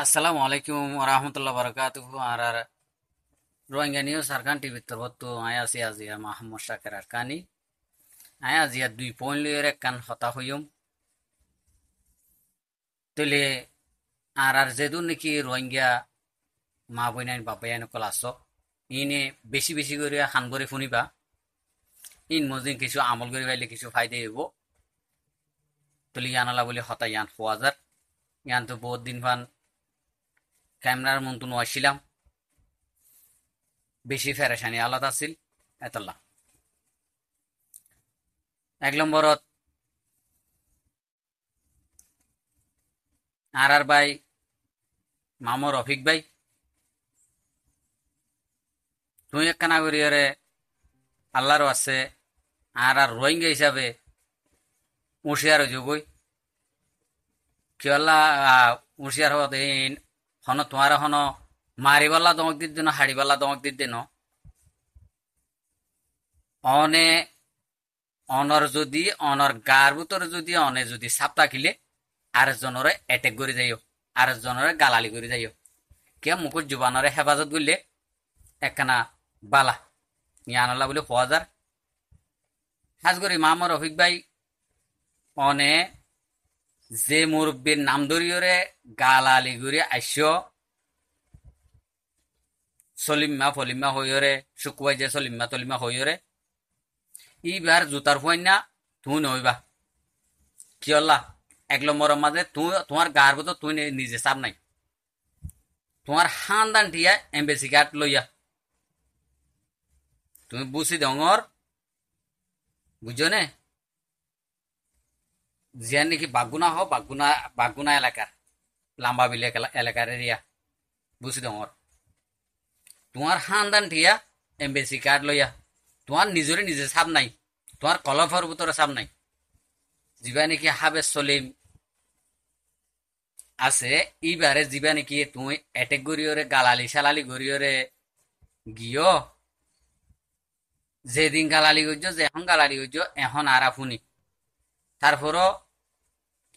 আসসালামু আলাইকুম ওরহমতুল্লাহ বারকাতুহু আর রোহিঙ্গা নিউজ আরকান টিভির তরফত আয় আছি আজিয়া মাহমুদ শাকের আরকানি আয় আজিয়া 2 পয়েন্ট লইয়ের একখান হতা হইম তইলে আর যেদুর নাকি রোহিঙ্গা মা বইনাইন বাবাইন কল আস ইনে বেশি বেশি করে খান করে শুনিবা ইন মজিন কিছু আমল করে পাইলে কিছু ফায়দা হইব তলি ইয়ানালা বলে হতা ইয়ান হওয়া যার ইয়ান তো বহুত দিন ফান ক্যামেরার মন তো আসছিলাম বেশি ফেরেশানি আলাদা আছিল এতলা 1 নম্বরত আর ভাই মামর রফিক ভাই তুই একখানা করিয়ারে আল্লাহর আছে আর রোহিঙ্গা হিসাবে হুঁশিয়ার যোগই কিয়লা হুঁশিয়ার হওয়া দিন হন তোমার হন মারিবাল্লা দমক দিত দিন হাড়িবাল্লা দমক দিত দিন অনে অনর যদি অনর গার ভিতরে যদি অনে যদি সাপ থাকিলে আরেকজনরে এটেক করে যাইও আরেকজনরে গালালি করে যাইও কে মুখর জুবানরে হেফাজত করলে একখানা বালা ইয়ানলা বলে হওয়া যার খাস করি মামর রফিক ভাই অনে যে মুরব্বীর নাম ধরিয়রে গালালি করে আইসো সলিম্মা ফলিম্মা হইরে শুকুয়াই যে সলিম্মা তলিম্মা হইরে ইবার জুতার ফুয়াইনা তুই নইবা কি হল্লা 1 নম্বরের মাঝে তুই তোমার গার ভিতর তুই নিজে চাপ নাই তোমার খানদান টিয়া এমবেসি কার্ড লইয়া তুমি বুঝি ডঙর বুঝছো নে জিয়ান নাকি বাগুনা হও বাগুনা বাগুনা এলাকার লাম্বা বিল এলাকার এরিয়া বুঝি ডঙর তোমার খানদান টিয়া এমবেসি কার্ড লইয়া তোমার নিজরে নিজে চাপ নাই তোমার কলফের ভিতরে চাপ নাই যিবা নাকি হাবেজ সলিম আছে ইবারে যিবা নাকি তুমি এটেক গরিয়রে গালালি সালালি গরিয়রে গিয়ে যেদিন গালালি করছো যে এখন গালালি করছো এখন আর আফুনি তারপরও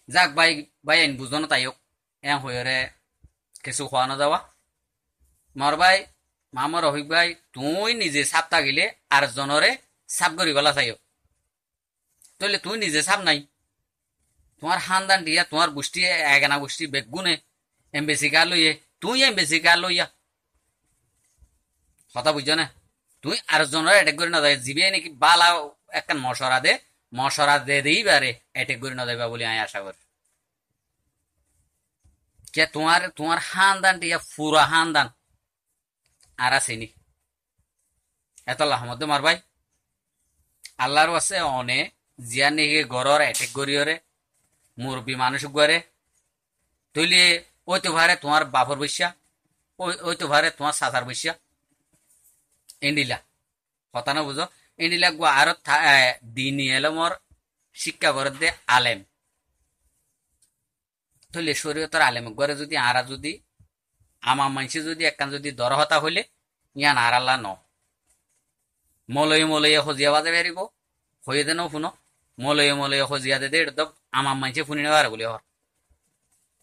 যাক ভাই ভাই আইন বুঝনো তাইও হইরে কিছু খোয়ানো যাওয়া মর ভাই মামর রফিক ভাই তুই নিজে সাপ থাকিলে আর জনরে সাপ করি বেলা চাইও তাহলে তুই নিজে সাপ নাই তোমার খানদান দিয়া তোমার গোষ্ঠী এগানা গোষ্ঠী বেগুনে এমবেসি কার লইয়ে তুই এমবেসি কার লইয়া কথা বুঝছো না তুই আর জনের এটেক করে না যায় জিবে নাকি বালা একখান মশরা দে দিই বারে এটেক করে না যাইবা বলে আমি আশা করি কে তোমার তোমার খানদান টিয়া পুরা খানদান আর আসেনি এত আহমদ মার ভাই আল্লাহর আছে অনে জিয়া নাকি গড়র এটেক করিয়রে মুরব্বী মানুষ গড়ে তুইলে ওই তো ভারে তোমার বাপর বৈশা ওই তো ভারে তোমার সাঁতার বৈশা এন্ডিলা কথা না বুঝো এন্ডিলা গো আর দিন এলো মোর শিক্ষা করে দে আলেম তুইলে শরীয়তর আলেম গড়ে যদি আরা যদি আমার মানুষ যদি একখান যদি দর হতা হইলে ইয়ান আর আল্লাহ ন মলয়ে সজিয়া বাজে বেরিব হয়ে দেন শুনো মলয়ে সজিয়া দে এটা আমার মানুষে শুনি নেওয়ার বলে হর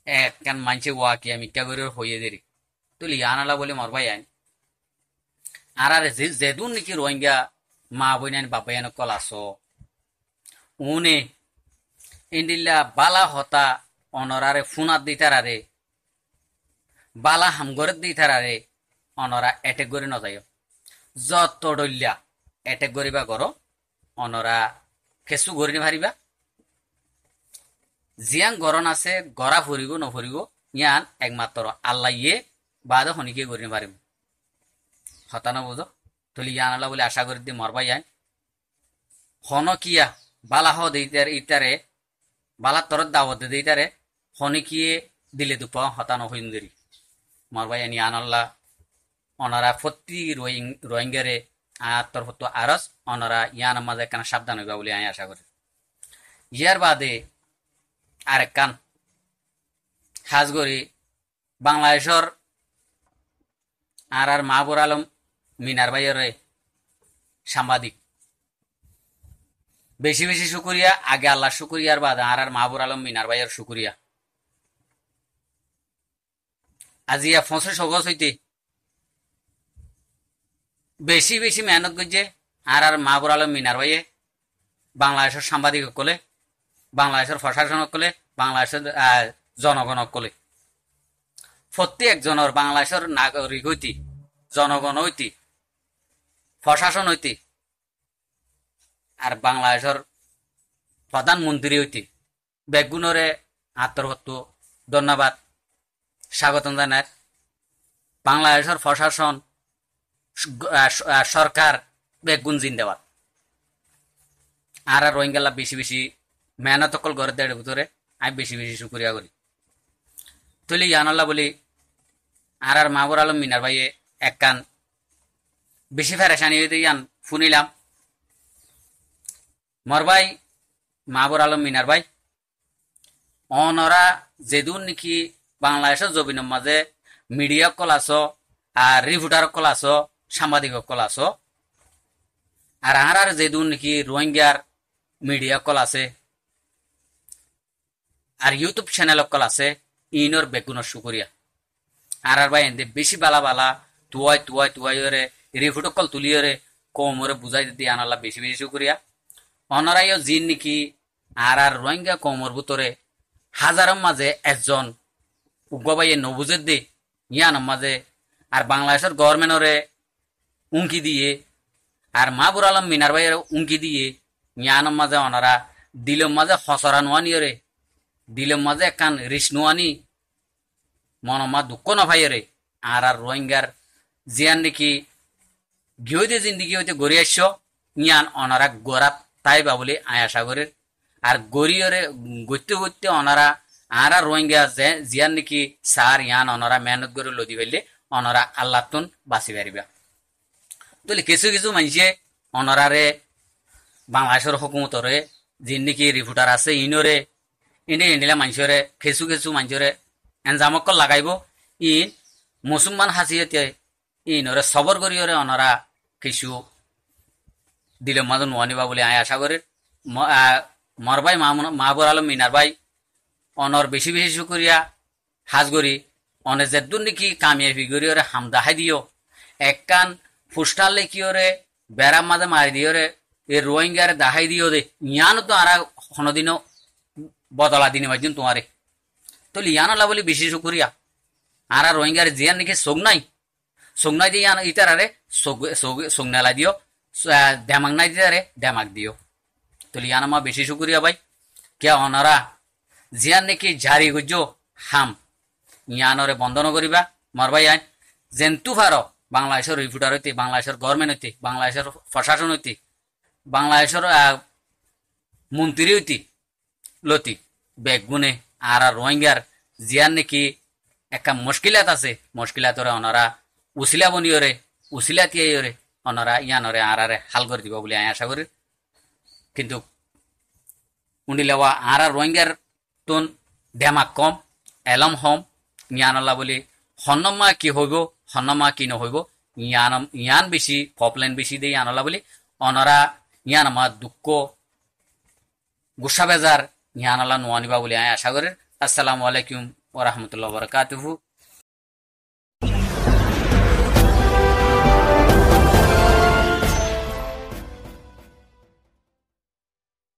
একখান মানুষে ওয়া কি আমি ইটা করে হইয়ে দেরি তুই ইয়ান আল্লাহ বলে মরবাই আইন আর যেদুন নাকি রোহিঙ্গা মা বইনান বাবাইন কল আস উনে ইন্দিল্লা বালা হতা অনরারে ফুনাত দিতারারে বালা হামগরে দিতারারে অনরা এটেক করে নজায় যত ডল্যা এটেক করিবা করো অনরা কেঁচু গড়ি ভারিবা জিয়াং গরণ আছে গড়া ফুরিব নফরিব ইয়ান একমাত্র আল্লাহ ইয়ে বাদ শনিকে গড়ি পারিব হতানো বুঝো তুলি ইয়ান আল্লাহ বলে আশা করি দিয়ে মরবা ইয়ান হন কিয়া বালা হ দিতারে ইতারে বালা তরত দাওয়াতে দিতারে হনি কিয়ে দিলে দুপ হতানো হইন দেরি মরবা ইয়ান ইয়ান আল্লাহ অনারা প্রতি রোহিঙ্গারে আত্মর ফটো আরস অনারা ইয়ান মাঝে কেন সাবধান হইবা বলে আমি আশা করি ইয়ার বাদে আরেক কান খাস করি বাংলাদেশের আর মাহবুর আলম মিনার ভাইয়ের সাংবাদিক বেশি বেশি শুকুরিয়া আগে আল্লাহ শুকুরিয়ার বাদ আর মাহবুর আলম মিনার ভাইয়ের শুকুরিয়া আজিয়া 25 হইতে বেশি বেশি মেহনত করছে আর মাহবুর আলম মিনার ভাইয়ে বাংলাদেশের সাংবাদিক কলে, বাংলাদেশের প্রশাসন কলে, বাংলাদেশের জনগণ কলে, প্রত্যেকজনের বাংলাদেশের নাগরিক হইতে, জনগণ হইতে, প্রশাসন হইতে আর বাংলাদেশের প্রধানমন্ত্রী হইতে বেগুনরে আত্মহত্য ধন্যবাদ স্বাগতম জানায়। বাংলাদেশের প্রশাসন সরকার বেগুন জিন্দাবাদ। আর রোহিঙ্গালা বেশি বেশি মেহনত কল ঘরে দেড় ভিতরে আমি বেশি বেশি শুক্রিয়া করি। তুলি ইয়ানল্লা বলি আর মাহবুর আলম মিনার ভাইয়ে এক কান বেশি ফেরেশানি হইতে ইয়ান শুনিলাম। মর ভাই মাহবুর আলম মিনার ভাই অনরা যেদুন নাকি বাংলাদেশের জমিনের মাঝে মিডিয়া কল আছো আর রিপোর্টার কল আছো, সাংবাদিক কল আছো, আর যেদুন নাকি রোহিঙ্গার মিডিয়া কল আছে আর ইউটিউব চ্যানেল কল আছে, ইনর বেগুনের শুকরিয়া। আর ভাই এনে বেশি বালা বালা তুয়াই ওরে রিপোর্ট কল তুলিওরে কমরে বুঝাই দিতে আনালা বেশি বেশি শুকরিয়া। অনরাইও জিন নাকি আর রোহিঙ্গা কমর ভিতরে হাজারের মাঝে একজন উগ্রবাইয়ে নবুজের দে ইয়ানোর মাঝে আর বাংলাদেশের গভর্নমেন্টরে উঙ্কি দিয়ে আর মাহবুর আলম মিনার ভাইয়ের উঙ্কি দিয়ে ইয়ানোর মাঝে অনারা দিলের মাঝে হসরা নোয়ানিয়রে, দিলের মাঝে একখান রিস নোয়ানি মনমা দুঃখ নভাইয়রে আর রোহিঙ্গার জিয়ান নাকি গিয়ে জিন্দিগি হইতে গড়ি আসছ ইয়ান অনারা গোড়া তাইবা বলে আয় আশা করে। আর গড়িয়রে গড়তে গড়তে অনারা আর রোহিঙ্গা জিয়ান নাকি সার ইয়ান অনারা মেহনত করে লদি ফেললে অনারা আল্লাহ তুন বাঁচি পারিবা। তাহলে কিছু কিছু মানুষে অনারারে বাংলাদেশের হুকুমতরে যিন নাকি রিপোর্টার আছে ইনরে ইন্ডিলা মানুষরে কিছু কিছু মানুষরে এনজামক লাগাইব, ইন মুসলমান হাসিয়তে ইনরে সবর করিয়রে অনারা কিছু দিলে মাঝে নোয়ানিবা বলে আয় আশা করে। মর ভাই মাহবুর আলম মিনার ভাই অনর বেশি বেশি শুকরিয়া হাজ করি। অনে যেদুন নাকি কামিয়াবি করিওরে হামদাহাই দিও এক কান ফুস্টার লেখিওরে বেড়ার মাঝে মারি দিওরে এ রোহিঙ্গারে দাহাই দিও দে ইয়ানো তো আর কোনোদিনও বদলা দিনে বাজুন তোমারে তো ইয়ানলা বলি বেশি শুকরিয়া। আর রোহিঙ্গারে জিয়ান নাকি সোগনাই দিয়ে ইতারে সোগনালা দিও, ড্যামাক নাই দিতারে ড্যামাক দিও। তো ইয়ানামা বেশি শুকরিয়া ভাই কে অনারা জিয়ান নাকি জারি গুজো হাম ইয়ানরে বন্ধন করিবা। মর ভাই আইন জেন্তু ফার বাংলাদেশের রিপোর্টার হইতে, বাংলাদেশের গভর্নমেন্ট হইতে, বাংলাদেশের প্রশাসন হইতে, বাংলাদেশের মন্ত্রী হইতে লতি বেগুনে আর রোহিঙ্গার জিয়ান নাকি একটা মুশকিলাত আছে, মুশকিলাতরে অনারা উসিলা বনিওরে উসিলা তিয়াইরে অনারা ইয়ানরে আরারে হাল করে দিব বলে আমি আশা করি। কিন্তু উন্ডিলেওয়া আর রোহিঙ্গার তুন ডেমাক কম এলম হম ইয়ানলা বলি হন্নমা কি হইব হন্নমা কি নহইব ইয়ান বেশি পপলাইন বেশি দিয়ে ইয়ানলা বলি অনারা ইয়ানমা দুঃখ গুসা বেজার ইয়ানলা নোয়ানিবা বলে আমি আশা করি। আসসালামু আলাইকুম ওয়া রাহমাতুল্লাহি ওয়া বারাকাতুহু।